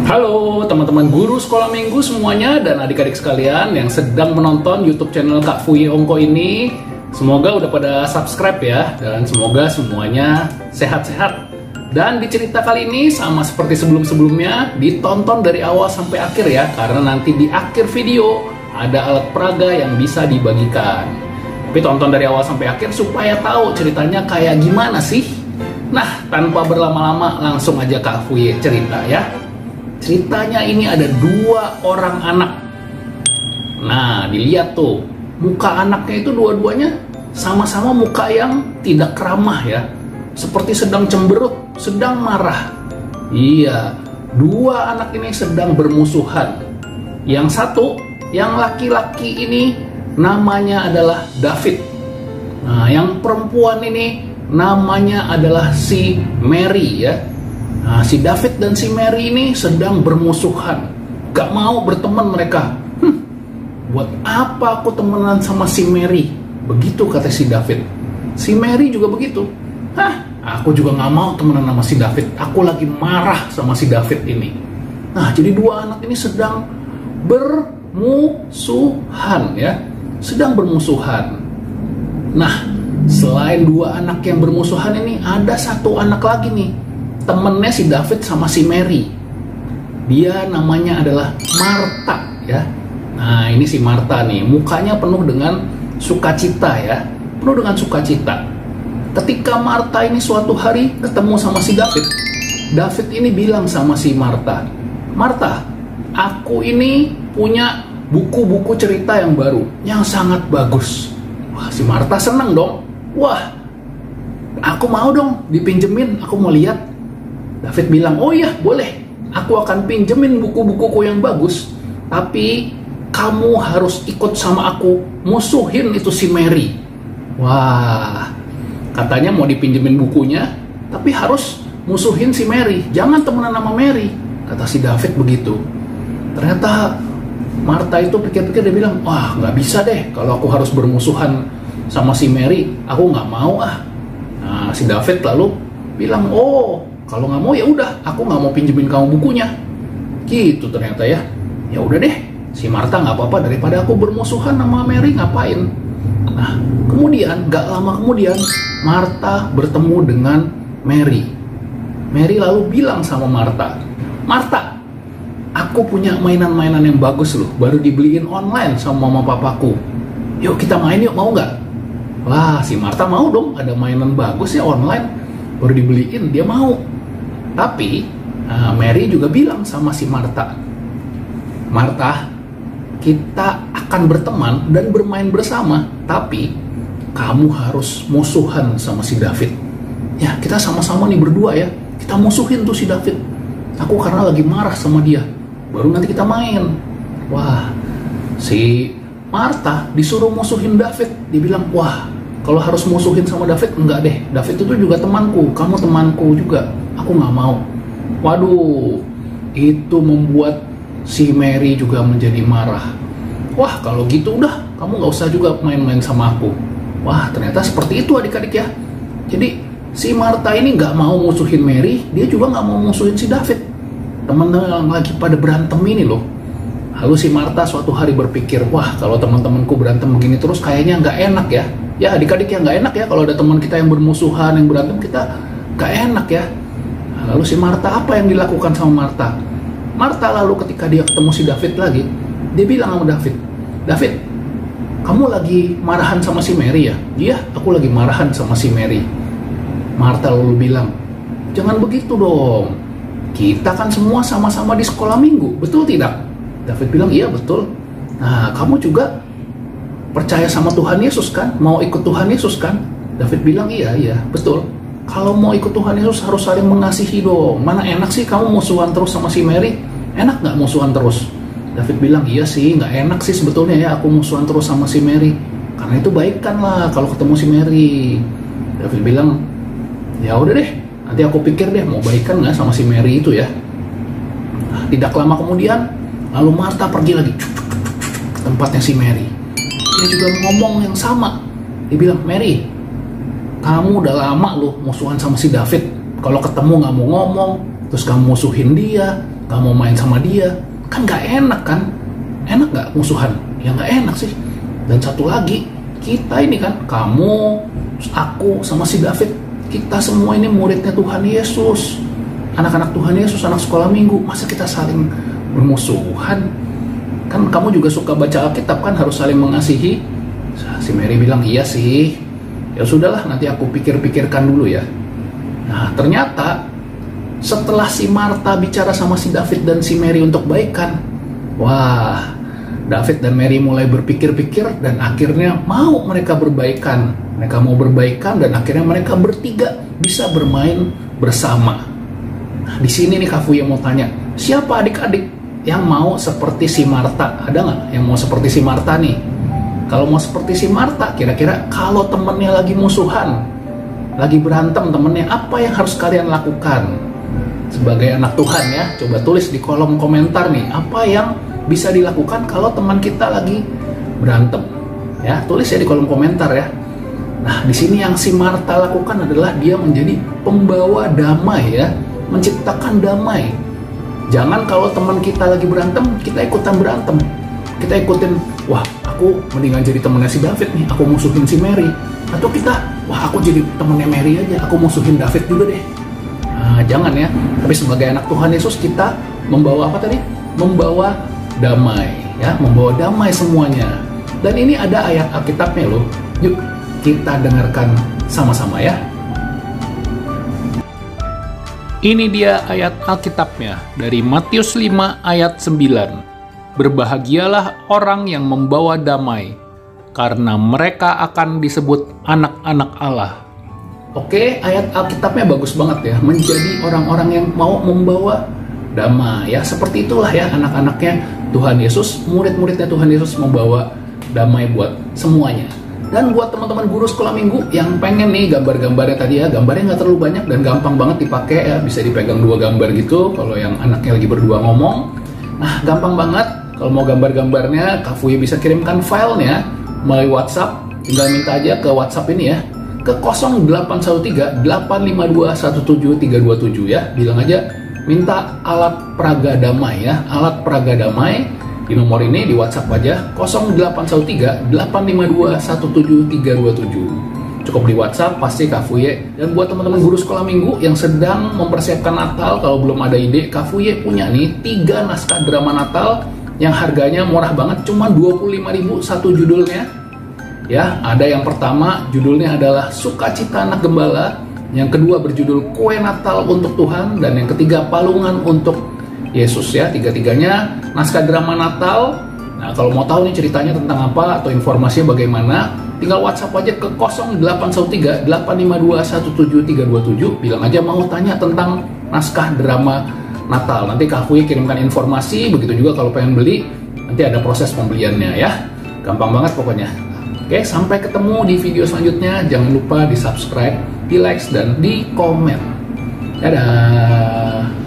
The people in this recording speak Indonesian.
Halo teman-teman guru sekolah minggu semuanya dan adik-adik sekalian yang sedang menonton YouTube channel Kak Fuye Ongko ini. Semoga udah pada subscribe ya, dan semoga semuanya sehat-sehat. Dan di cerita kali ini sama seperti sebelum-sebelumnya, ditonton dari awal sampai akhir ya, karena nanti di akhir video ada alat peraga yang bisa dibagikan. Tapi tonton dari awal sampai akhir supaya tahu ceritanya kayak gimana sih. Nah, tanpa berlama-lama langsung aja Kak Fuye cerita ya. Ceritanya ini ada dua orang anak. Nah, dilihat tuh, muka anaknya itu dua-duanya sama-sama muka yang tidak ramah ya. Seperti sedang cemberut, sedang marah. Iya, dua anak ini sedang bermusuhan. Yang satu, yang laki-laki ini namanya adalah David. Nah, yang perempuan ini namanya adalah si Mary ya. Nah, si David dan si Mary ini sedang bermusuhan. Gak mau berteman mereka. Buat apa aku temenan sama si Mary? Begitu kata si David. Si Mary juga begitu. Aku juga gak mau temenan sama si David. Aku lagi marah sama si David ini. Nah, jadi dua anak ini sedang bermusuhan ya. Sedang bermusuhan. Nah, selain dua anak yang bermusuhan ini, ada satu anak lagi nih. Temennya si David sama si Mary. Dia namanya adalah Martha ya. Nah, ini si Martha nih, mukanya penuh dengan sukacita ya. Penuh dengan sukacita. Ketika Martha ini suatu hari ketemu sama si David, David ini bilang sama si Martha, "Martha, aku ini punya buku-buku cerita yang baru, yang sangat bagus." Wah, si Martha seneng dong. "Wah, aku mau dong dipinjemin, aku mau lihat." David bilang, "Oh iya, boleh. Aku akan pinjemin buku-bukuku yang bagus. Tapi kamu harus ikut sama aku musuhin itu si Mary." Wah, katanya mau dipinjemin bukunya, tapi harus musuhin si Mary. Jangan temenan sama Mary, kata si David begitu. Ternyata Martha itu pikir-pikir, dia bilang, "Wah, nggak bisa deh kalau aku harus bermusuhan sama si Mary. Aku nggak mau ah." Nah, si David lalu bilang, "Oh, kalau nggak mau ya udah, aku nggak mau pinjemin kamu bukunya." Gitu ternyata ya. Ya udah deh, si Martha nggak apa-apa, daripada aku bermusuhan sama Mary, ngapain. Nah, kemudian nggak lama kemudian Martha bertemu dengan Mary. Mary lalu bilang sama Martha, "Martha, aku punya mainan-mainan yang bagus loh, baru dibeliin online sama mama papaku. Yuk kita main yuk, mau nggak?" Wah, si Martha mau dong, ada mainan bagus ya online, baru dibeliin, dia mau. Tapi Mary juga bilang sama si Martha, "Martha, kita akan berteman dan bermain bersama, tapi kamu harus musuhan sama si David. Ya, kita sama-sama nih berdua ya, kita musuhin tuh si David. Aku karena lagi marah sama dia, baru nanti kita main." Wah, si Martha disuruh musuhin David. Dia bilang, "Wah, kalau harus musuhin sama David, enggak deh. David itu juga temanku, kamu temanku juga. Aku nggak mau." Waduh, itu membuat si Mary juga menjadi marah. "Wah, kalau gitu udah, kamu nggak usah juga main-main sama aku." Wah, ternyata seperti itu adik-adik ya. Jadi si Martha ini nggak mau musuhin Mary, dia juga nggak mau musuhin si David. Teman-teman yang lagi pada berantem ini loh. Lalu si Martha suatu hari berpikir, "Wah, kalau teman-temanku berantem begini terus kayaknya nggak enak ya." Ya, adik-adik yang nggak enak ya, kalau ada teman kita yang bermusuhan, yang berantem, kita nggak enak ya. Lalu si Martha, apa yang dilakukan sama Martha? Martha lalu ketika dia ketemu si David lagi, dia bilang sama David, "David, kamu lagi marahan sama si Mary ya?" "Iya, aku lagi marahan sama si Mary." Martha lalu bilang, "Jangan begitu dong. Kita kan semua sama-sama di sekolah minggu, betul tidak?" David bilang, "Iya, betul." "Nah, kamu juga percaya sama Tuhan Yesus kan? Mau ikut Tuhan Yesus kan?" David bilang, iya, betul. Kalau mau ikut Tuhan Yesus harus saling mengasihi dong. Mana enak sih kamu musuhan terus sama si Mary? Enak nggak musuhan terus?" David bilang, "Iya sih, nggak enak sih sebetulnya ya aku musuhan terus sama si Mary. Karena itu baikan lah kalau ketemu si Mary." David bilang, "Ya udah deh, nanti aku pikir deh mau baikan nggak sama si Mary itu ya." Nah, tidak lama kemudian, lalu Martha pergi lagi ke tempatnya si Mary. Dia juga ngomong yang sama. Dia bilang, "Mary, kamu udah lama loh musuhan sama si David. Kalau ketemu nggak mau ngomong, terus kamu musuhin dia, nggak mau main sama dia. Kan nggak enak kan? Enak nggak musuhan? Ya nggak enak sih. Dan satu lagi, kita ini kan, kamu, aku, sama si David, kita semua ini muridnya Tuhan Yesus, anak-anak Tuhan Yesus, anak sekolah minggu. Masa kita saling bermusuhan? Kan kamu juga suka baca Alkitab kan, harus saling mengasihi. Si Mary bilang, iya sih. Ya sudahlah, nanti aku pikir-pikirkan dulu ya. Nah, ternyata setelah si Marta bicara sama si David dan si Mary untuk baikan, wah, David dan Mary mulai berpikir-pikir dan akhirnya mau mereka berbaikan. Mereka mau berbaikan dan akhirnya mereka bertiga bisa bermain bersama. Nah, di sini nih Kak Fuye mau tanya, siapa adik-adik yang mau seperti si Marta? Ada nggak yang mau seperti si Marta nih? Kalau mau seperti si Marta, kira-kira kalau temennya lagi musuhan, lagi berantem temennya, apa yang harus kalian lakukan? Sebagai anak Tuhan ya, coba tulis di kolom komentar nih, apa yang bisa dilakukan kalau teman kita lagi berantem? Ya, tulis ya di kolom komentar ya. Nah, di sini yang si Marta lakukan adalah dia menjadi pembawa damai ya, menciptakan damai. Jangan kalau teman kita lagi berantem, kita ikutan berantem. Kita ikutin, wah aku mendingan jadi temennya si David nih, aku musuhin si Mary. Atau kita, wah aku jadi temennya Mary aja, aku musuhin David juga deh. Nah, jangan ya. Tapi sebagai anak Tuhan Yesus, kita membawa apa tadi? Membawa damai ya, membawa damai semuanya. Dan ini ada ayat Alkitabnya loh. Yuk kita dengarkan sama-sama ya. Ini dia ayat Alkitabnya dari Matius 5 ayat 9. Berbahagialah orang yang membawa damai, karena mereka akan disebut anak-anak Allah. Oke, ayat Alkitabnya bagus banget ya, menjadi orang-orang yang mau membawa damai ya. Seperti itulah ya anak-anaknya Tuhan Yesus, murid-muridnya Tuhan Yesus membawa damai buat semuanya. Dan buat teman-teman guru sekolah minggu yang pengen nih gambar-gambarnya tadi ya, gambarnya nggak terlalu banyak dan gampang banget dipakai ya, bisa dipegang 2 gambar gitu kalau yang anaknya lagi berdua ngomong. Nah, gampang banget. Kalau mau gambar-gambarnya, Kak Fuye bisa kirimkan filenya melalui WhatsApp. Tinggal minta aja ke WhatsApp ini ya, ke 0813-852-17327 ya. Bilang aja minta alat peraga damai ya, alat peraga damai. Di nomor ini di WhatsApp aja 0813-852-17327. Cukup di WhatsApp, pasti Kak Fuye. Dan buat teman-teman guru sekolah minggu yang sedang mempersiapkan Natal, kalau belum ada ide, Kak Fuye punya nih 3 naskah drama Natal yang harganya murah banget, cuma 25.000 satu judulnya. Ya, ada yang pertama judulnya adalah Sukacita Anak Gembala, yang kedua berjudul Kue Natal untuk Tuhan, dan yang ketiga Palungan untuk Yesus ya. Tiga-tiganya naskah drama Natal. Nah, kalau mau tahu nih ceritanya tentang apa atau informasinya bagaimana, tinggal WhatsApp aja ke 0813-852-17327. Bilang aja mau tanya tentang naskah drama Natal. Nanti Kak Fuye kirimkan informasi. Begitu juga kalau pengen beli, nanti ada proses pembeliannya ya. Gampang banget pokoknya. Oke, sampai ketemu di video selanjutnya. Jangan lupa di subscribe, di like, dan di komen. Dadah.